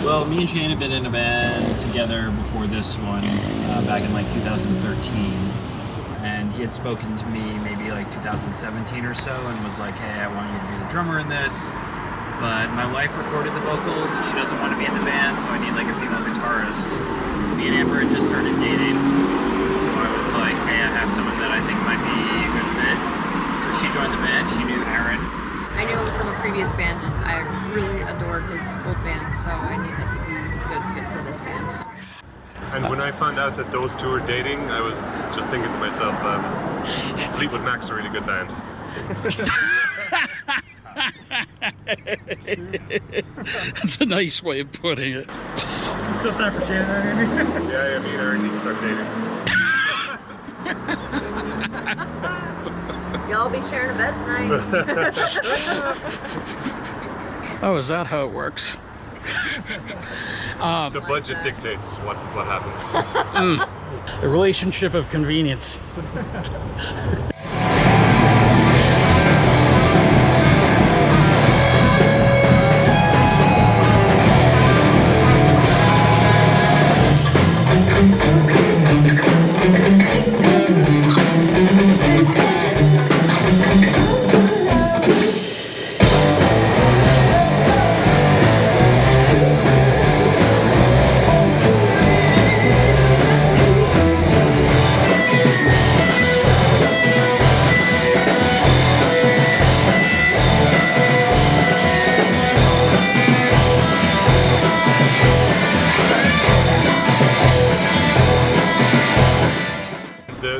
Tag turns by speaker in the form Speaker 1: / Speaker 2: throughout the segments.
Speaker 1: Well, me and Shane have been in a band together before this one, back in like 2013. And he had spoken to me maybe like 2017 or so and was like, hey, I want you to be the drummer in this. But my wife recorded the vocals and she doesn't want to be in the band, so I need like a female guitarist. Me and Amber had just started dating, so I was like, hey, I have someone that I think might be a good fit. So she joined the band. She knew Aaron.
Speaker 2: I knew him from a previous band, and I really adored his old band, so I knew that he'd be a good fit for this band.
Speaker 3: And when I found out that those two were dating, I was just thinking to myself, Fleetwood Mac's a really good band.
Speaker 4: That's a nice way of putting it.
Speaker 5: Still time for Shannon and Amy?
Speaker 3: Yeah, me and Aaron need to start dating.
Speaker 2: Y'all be sharing a bed tonight.
Speaker 4: Oh, is that how it works?
Speaker 3: The budget dictates what happens.
Speaker 4: The relationship of convenience.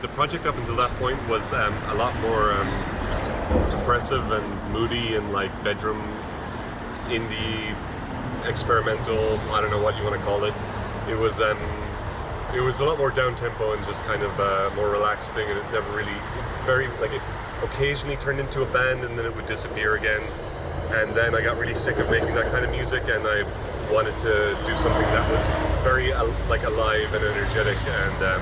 Speaker 3: The project up until that point was a lot more depressive and moody and like bedroom indie experimental, I don't know what you want to call it. It was a lot more down tempo and just kind of a more relaxed thing, and it never really it occasionally turned into a band and then it would disappear again. And then I got really sick of making that kind of music, and I wanted to do something that was very alive and energetic, and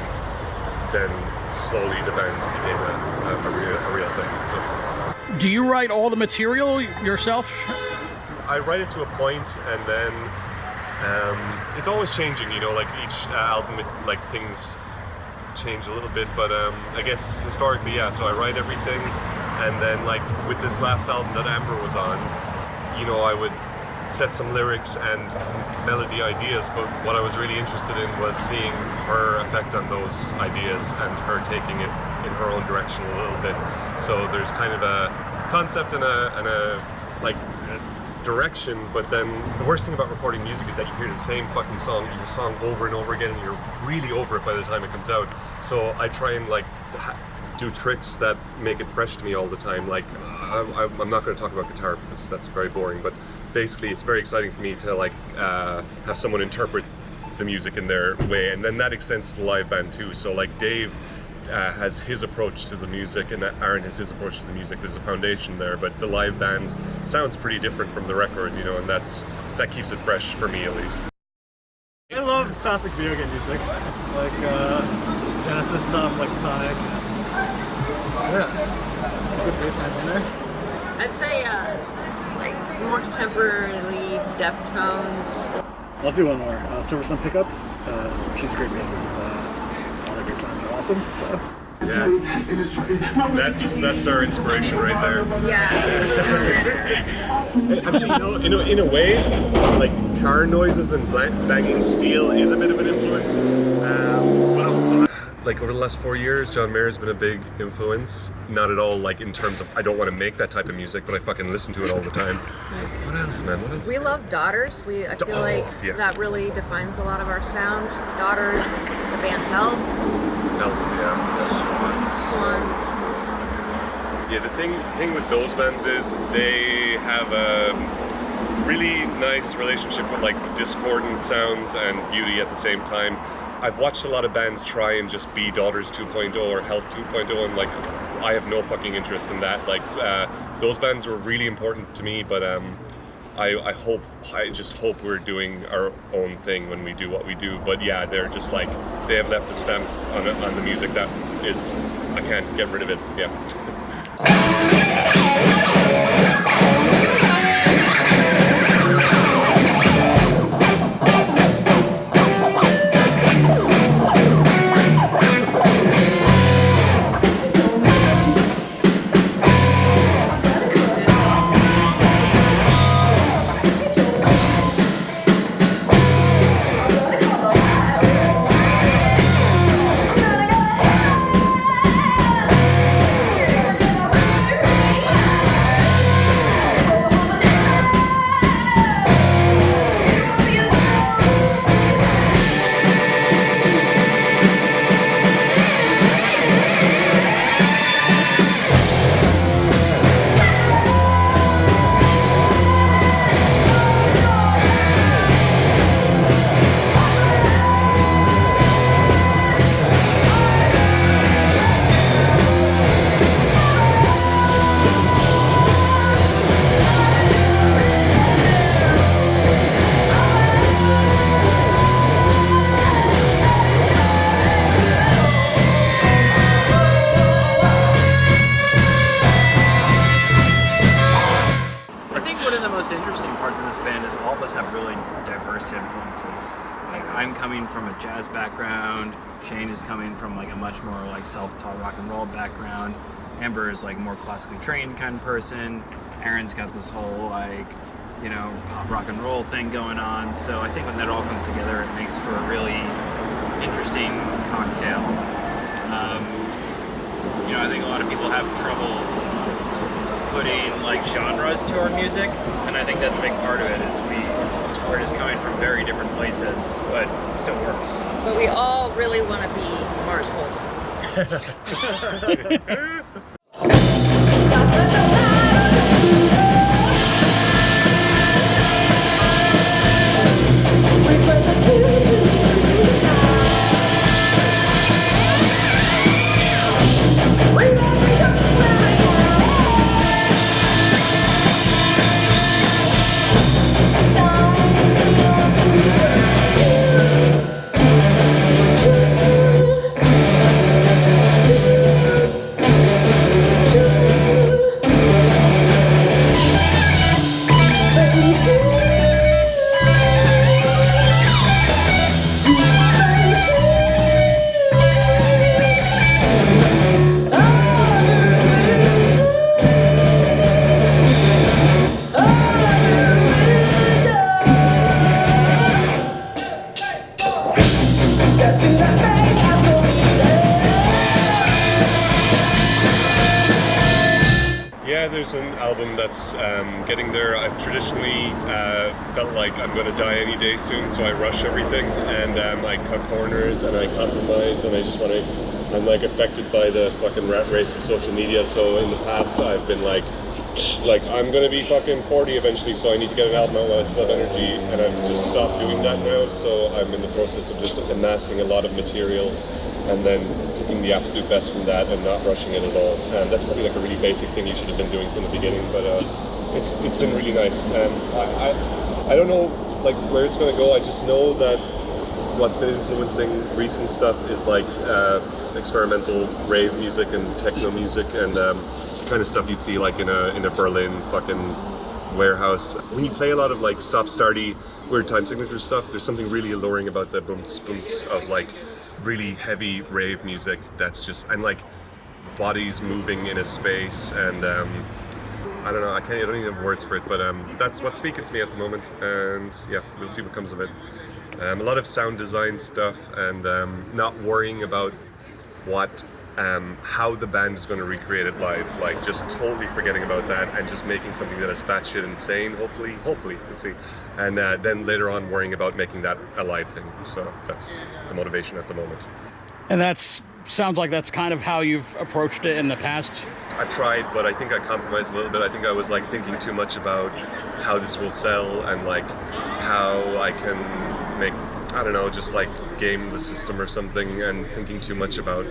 Speaker 3: then slowly the band became a real thing. So.
Speaker 4: Do you write all the material yourself?
Speaker 3: I write it to a point, and then it's always changing, you know, like each album, things change a little bit, but I guess historically, yeah, so I write everything, and then like with this last album that Amber was on, you know, I would set some lyrics and melody ideas, but what I was really interested in was seeing her effect on those ideas and her taking it in her own direction a little bit. So there's kind of a concept and a direction, but then the worst thing about recording music is that you hear the same fucking song over and over again, and you're really over it by the time it comes out. So I try and do tricks that make it fresh to me all the time. Like I'm not going to talk about guitar because that's very boring, but basically it's very exciting for me to have someone interpret the music in their way, and then that extends to the live band too. So like Dave has his approach to the music, and Aaron has his approach to the music. There's a foundation there, but the live band sounds pretty different from the record, you know, and that keeps it fresh for me at least.
Speaker 5: I love classic video game music, like Genesis stuff, like Sonic. Yeah, some good bass lines in there.
Speaker 2: I'd say more contemporarily Deftones.
Speaker 5: I'll do one more. Silver Sun Pickups. She's a great bassist. All her bass lines are awesome. So.
Speaker 3: Yeah, that's our inspiration right there.
Speaker 2: Yeah.
Speaker 3: Actually, you know, in a way, like car noises and banging steel is a bit of an influence, but like over the last 4 years, John Mayer's been a big influence. Not at all like in terms of I don't want to make that type of music, but I fucking listen to it all the time. What else, man? What else?
Speaker 2: We love Daughters. I feel like that really defines a lot of our sound. Daughters and the band Health.
Speaker 3: Health, yeah.
Speaker 2: Swans.
Speaker 3: Yeah, the thing with those bands is they have a really nice relationship with like discordant sounds and beauty at the same time. I've watched a lot of bands try and just be Daughters 2.0 or Health 2.0, and like I have no fucking interest in that. Like those bands were really important to me, but I just hope we're doing our own thing when we do what we do. But yeah, they're just like they have left a stamp on the music that is I can't get rid of it. Yeah.
Speaker 1: influences. Like I'm coming from a jazz background, Shane is coming from like a much more like self-taught rock and roll background, Amber is like more classically trained kind of person, Aaron's got this whole like, you know, pop rock and roll thing going on. So I think when that all comes together, it makes for a really interesting cocktail. You know, I think a lot of people have trouble putting like genres to our music, and I think that's a big part of it. Is we're just coming from very different places, but it still works.
Speaker 2: But we all really want to be Mars Volta.
Speaker 3: Yeah, there's an album that's getting there. I've traditionally felt like I'm going to die any day soon, so I rush everything, and I cut corners, and I compromise, and I just want to, I'm like affected by the fucking rat race of social media, so in the past I've been like I'm going to be fucking 40 eventually, so I need to get an album out while I still have energy, and I've just stopped doing that now, so I'm in the process of just amassing a lot of material, and then picking the absolute best from that and not rushing it at all. And that's probably like a really basic thing you should have been doing from the beginning, but it's been really nice. I don't know like where it's going to go. I just know that what's been influencing recent stuff is like experimental rave music and techno music and kind of stuff you'd see like in a Berlin fucking warehouse. When you play a lot of like stop-starty weird time signature stuff, there's something really alluring about the boom-spoons of like really heavy rave music that's just, and like bodies moving in a space, and I don't know, I don't even have words for it, but that's what's speaking to me at the moment, and yeah, we'll see what comes of it. A lot of sound design stuff, and not worrying about how the band is going to recreate it live, like just totally forgetting about that and just making something that is batshit insane, hopefully, let's see, and then later on worrying about making that a live thing. So that's the motivation at the moment.
Speaker 4: And sounds like that's kind of how you've approached it in the past.
Speaker 3: I tried, but I think I compromised a little bit. I think I was like thinking too much about how this will sell and like how I can make, I don't know, just like game the system or something, and thinking too much about,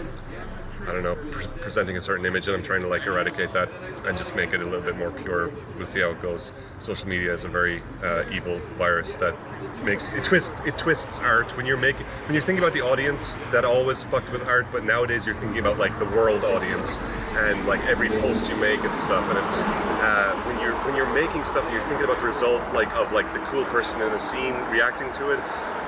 Speaker 3: I don't know, presenting a certain image, and I'm trying to like eradicate that and just make it a little bit more pure. We'll see how it goes. Social media is a very evil virus that twists art. When you're thinking about the audience, that always fucked with art, but nowadays you're thinking about like the world audience and like every post you make and stuff. And it's when you're making stuff and you're thinking about the result of like the cool person in a scene reacting to it,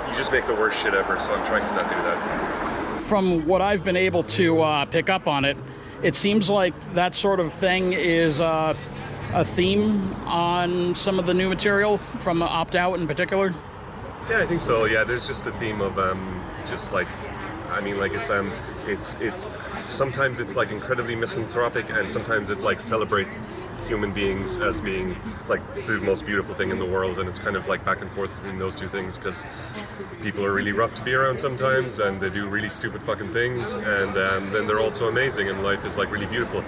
Speaker 3: you just make the worst shit ever. So I'm trying to not do that.
Speaker 4: From what I've been able to pick up on it, it seems like that sort of thing is a theme on some of the new material from Opt Out in particular.
Speaker 3: Yeah, I think so. Yeah, there's just a theme of just like, I mean, like it's sometimes it's like incredibly misanthropic, and sometimes it like celebrates human beings as being like the most beautiful thing in the world, and it's kind of like back and forth between those two things, because people are really rough to be around sometimes, and they do really stupid fucking things, and then they're also amazing, and life is like really beautiful.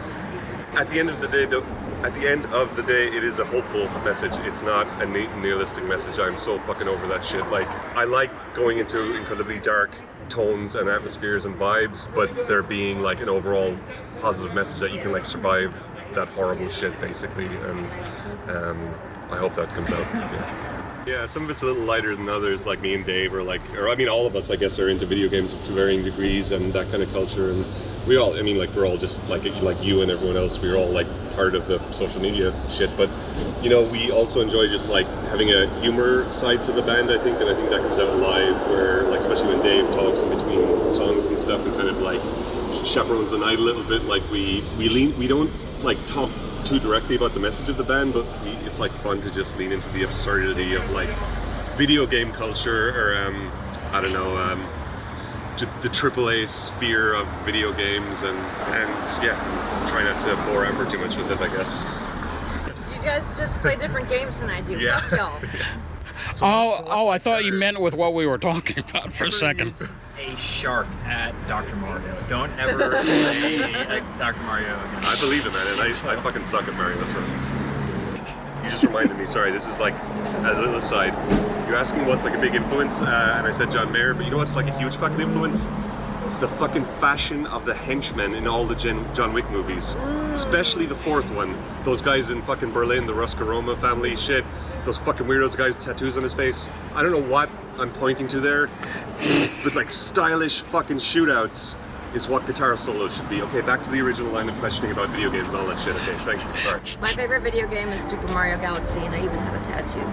Speaker 3: At the end of the day, it is a hopeful message. It's not a nihilistic message. I'm so fucking over that shit. Like, I like going into incredibly dark tones and atmospheres and vibes, but there being like an overall positive message that you can like survive that horrible shit, basically, and I hope that comes out. Yeah, some of it's a little lighter than others, like me and Dave, or I mean, all of us, I guess, are into video games to varying degrees and that kind of culture, and we all, I mean, like, we're all just like you and everyone else, we're all like part of the social media shit, but you know, we also enjoy just like having a humor side to the band, I think, and I think that comes out live, where like, especially when Dave talks in between songs and stuff, and kind of like chaperones the night a little bit, like we don't like talk too directly about the message of the band, but it's like fun to just lean into the absurdity of like video game culture, or I don't know, the AAA sphere of video games, and yeah, try not to bore Amber too much with it, I guess.
Speaker 2: You guys just play different games than I do.
Speaker 3: Yeah.
Speaker 2: Fuck y'all.
Speaker 4: Oh, I thought you meant with what we were talking about for a second.
Speaker 1: A shark at Dr. Mario. Don't ever say Dr. Mario again.
Speaker 3: I believe it, man, and I fucking suck at Mario, so. You just reminded me, sorry, this is like, as a little aside, you're asking what's like a big influence, and I said John Mayer, but you know what's like a huge fucking influence? The fucking fashion of the henchmen in all the John Wick movies. Especially the fourth one. Those guys in fucking Berlin, the Ruscaroma family shit. Those fucking weirdos, guys with tattoos on his face. I don't know what I'm pointing to there, but like stylish fucking shootouts is what guitar solos should be. Okay, back to the original line of questioning about video games and all that shit. Okay, thank you. Sorry.
Speaker 2: My favorite video game is Super Mario Galaxy, and I even have a tattoo.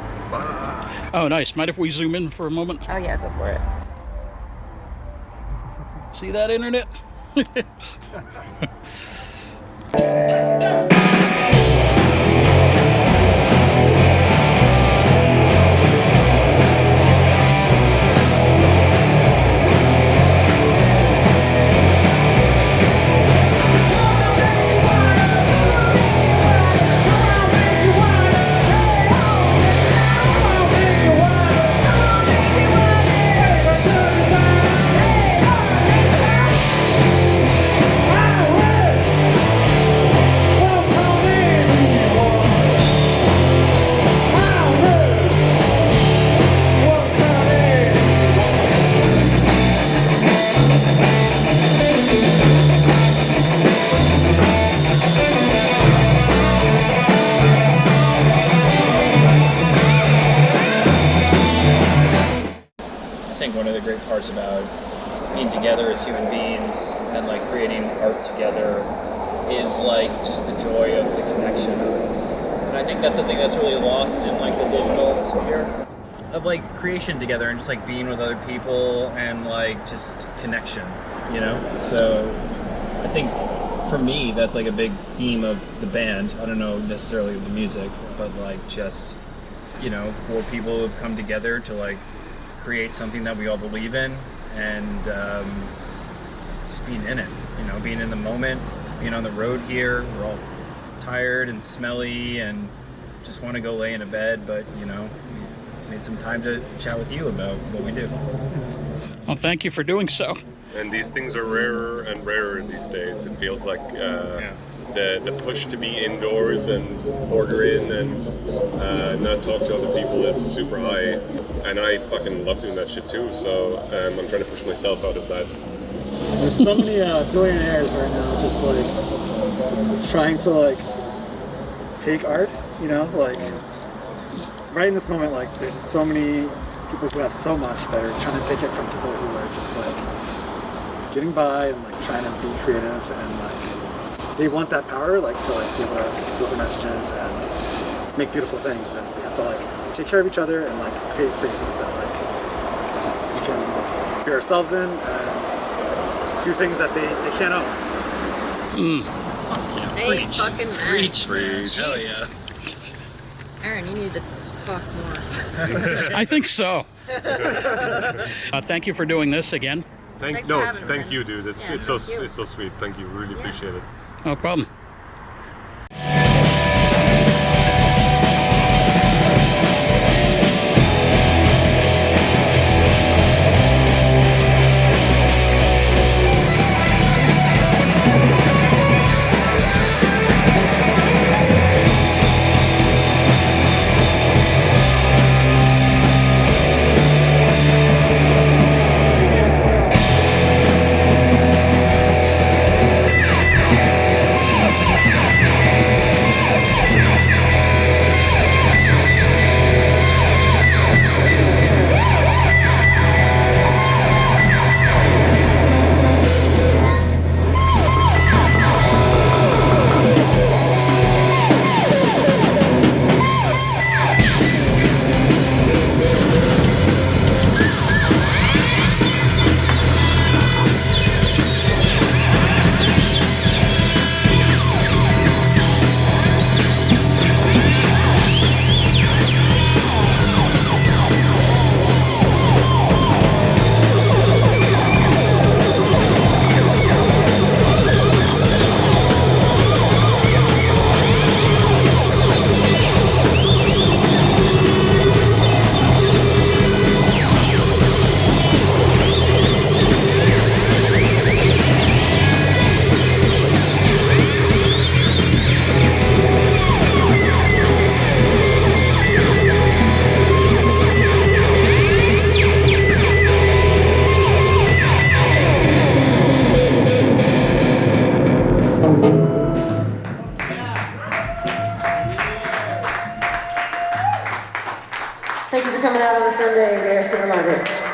Speaker 4: Oh, nice. Mind if we zoom in for a moment?
Speaker 2: Oh yeah, go for it.
Speaker 4: See that, internet?
Speaker 1: About being together as human beings and like creating art together is like just the joy of the connection of it. And I think that's something that's really lost in like the digital sphere of like creation together and just like being with other people and like just connection, you know? So I think for me that's like a big theme of the band. I don't know necessarily the music, but like just, you know, for people who have come together to like create something that we all believe in, and just being in it, you know, being in the moment, being on the road here. We're all tired and smelly and just want to go lay in a bed, but, you know, we made some time to chat with you about what we do.
Speaker 4: Well, thank you for doing so.
Speaker 3: And these things are rarer and rarer these days. It feels like the push to be indoors and order in and not talk to other people is super high. And I fucking love doing that shit too, so I'm trying to push myself out of that.
Speaker 5: There's so many billionaires right now just like trying to like take art, you know, like right in this moment, like there's just so many people who have so much that are trying to take it from people who are just like getting by and like trying to be creative, and like they want that power, like to like be able to deliver messages and make beautiful things, and we have to like take care of each other and like create spaces that like we can be ourselves in and do things that they can't own.
Speaker 2: Hey, fucking man.
Speaker 3: Preach.
Speaker 1: Hell yeah.
Speaker 2: Aaron, you need to talk more.
Speaker 4: I think so. Thank you for doing this again.
Speaker 2: Thanks for having me,
Speaker 3: Thank
Speaker 2: man.
Speaker 3: you, dude. It's
Speaker 2: Yeah,
Speaker 3: so
Speaker 2: thank you.
Speaker 3: it's so sweet. Thank you. Really appreciate it.
Speaker 4: No problem.
Speaker 6: Thank you for coming out on a Sunday there, Cinemartyr.